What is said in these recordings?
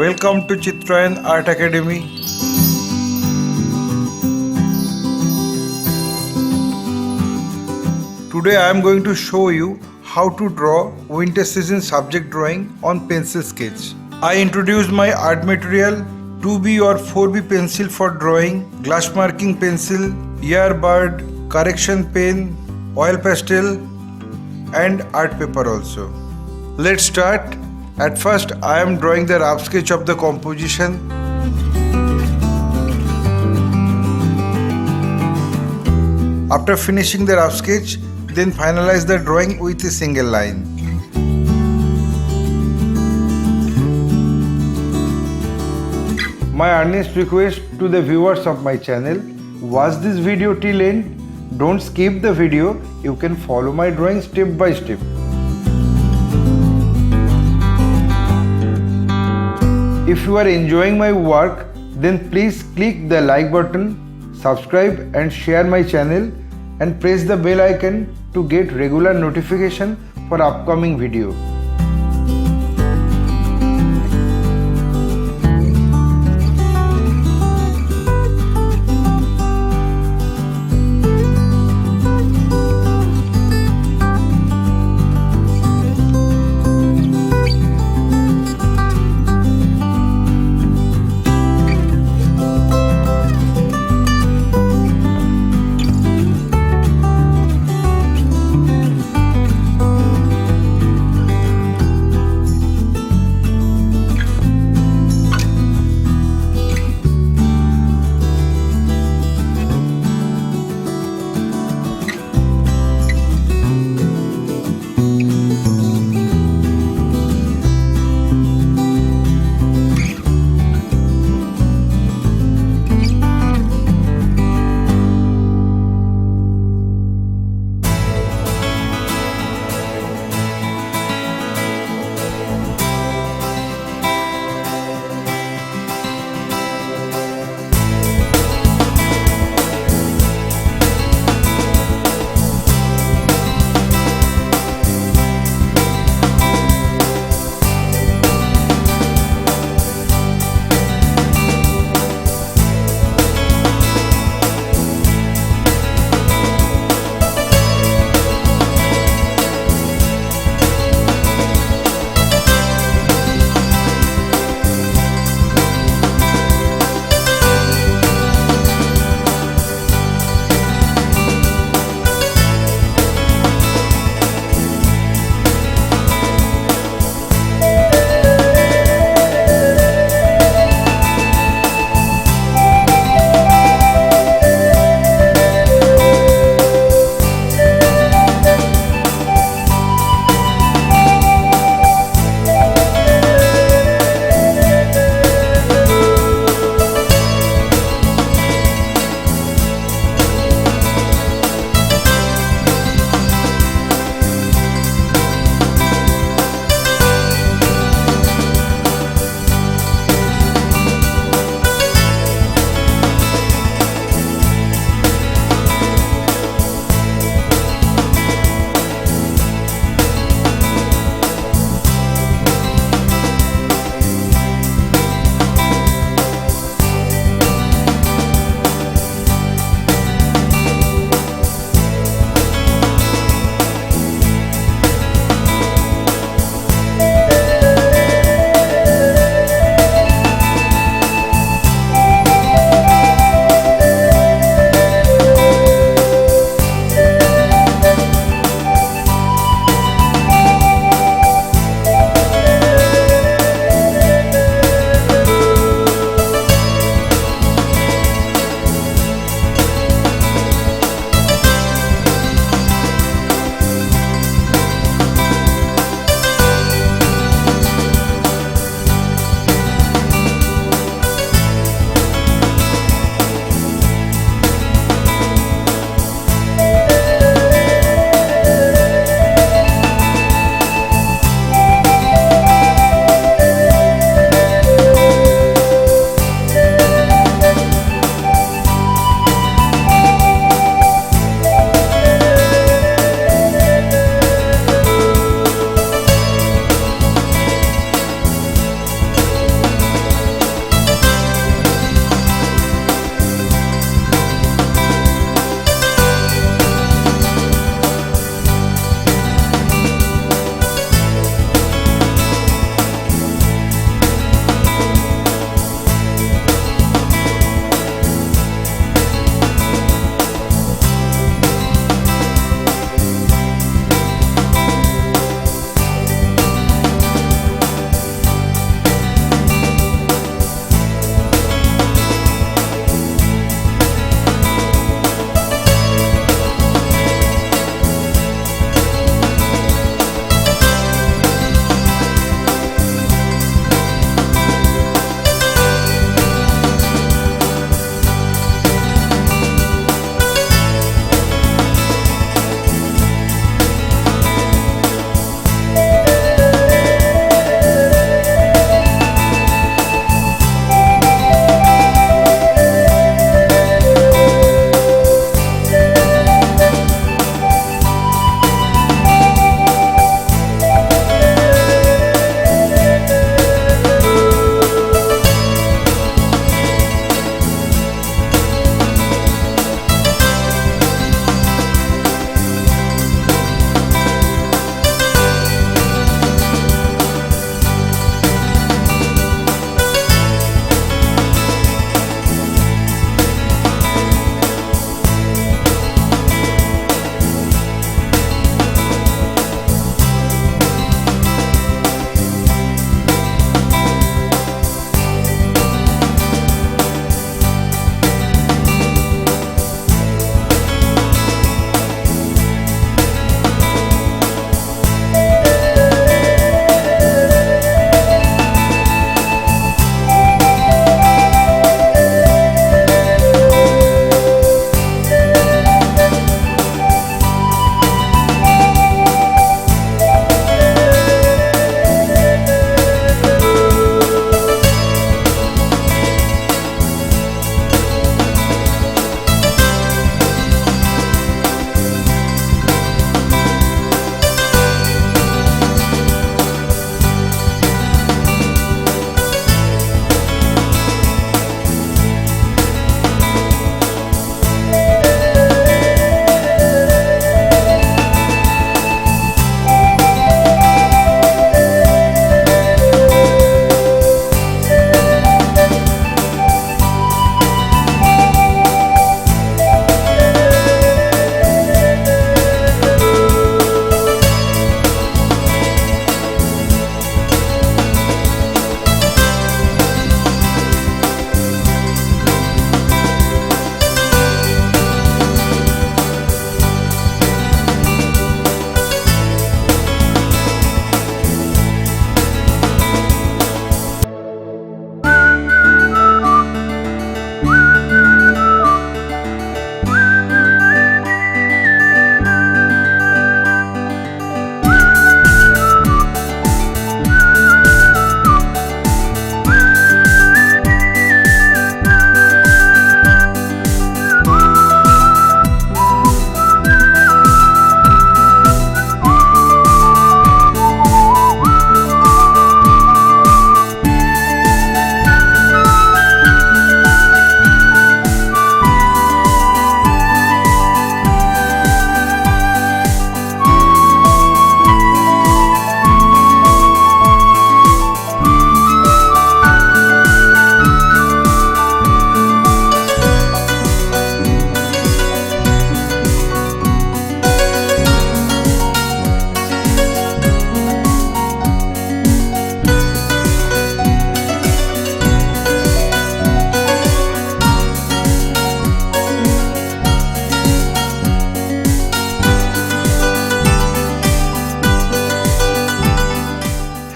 Welcome to Chitrayan Art Academy. Today I am going to show you how to draw winter season subject drawing on pencil sketch. I introduced my art material 2B or 4B pencil for drawing, glass marking pencil, earbud, correction pen, oil pastel and art paper also. Let's start. At first I am drawing the rough sketch of the composition. After finishing the rough sketch, then finalize the drawing with a single line. My earnest request to the viewers of my channel, watch this video till end. Don't skip the video. You can follow my drawing step by step. If you are enjoying my work, then please click the like button, subscribe and share my channel and press the bell icon to get regular notification for upcoming video.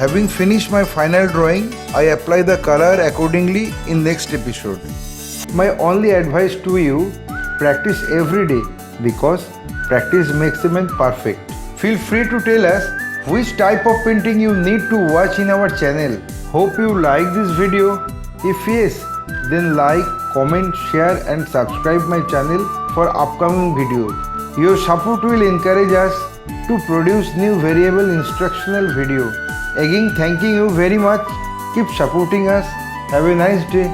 Having finished my final drawing, I apply the color accordingly in next episode. My only advice to you, practice every day because practice makes a man perfect. Feel free to tell us which type of painting you need to watch in our channel. Hope you like this video. If yes, then like, comment, share and subscribe my channel for upcoming videos. Your support will encourage us to produce new variable instructional video. Again, thanking you very much. Keep supporting us. Have a nice day.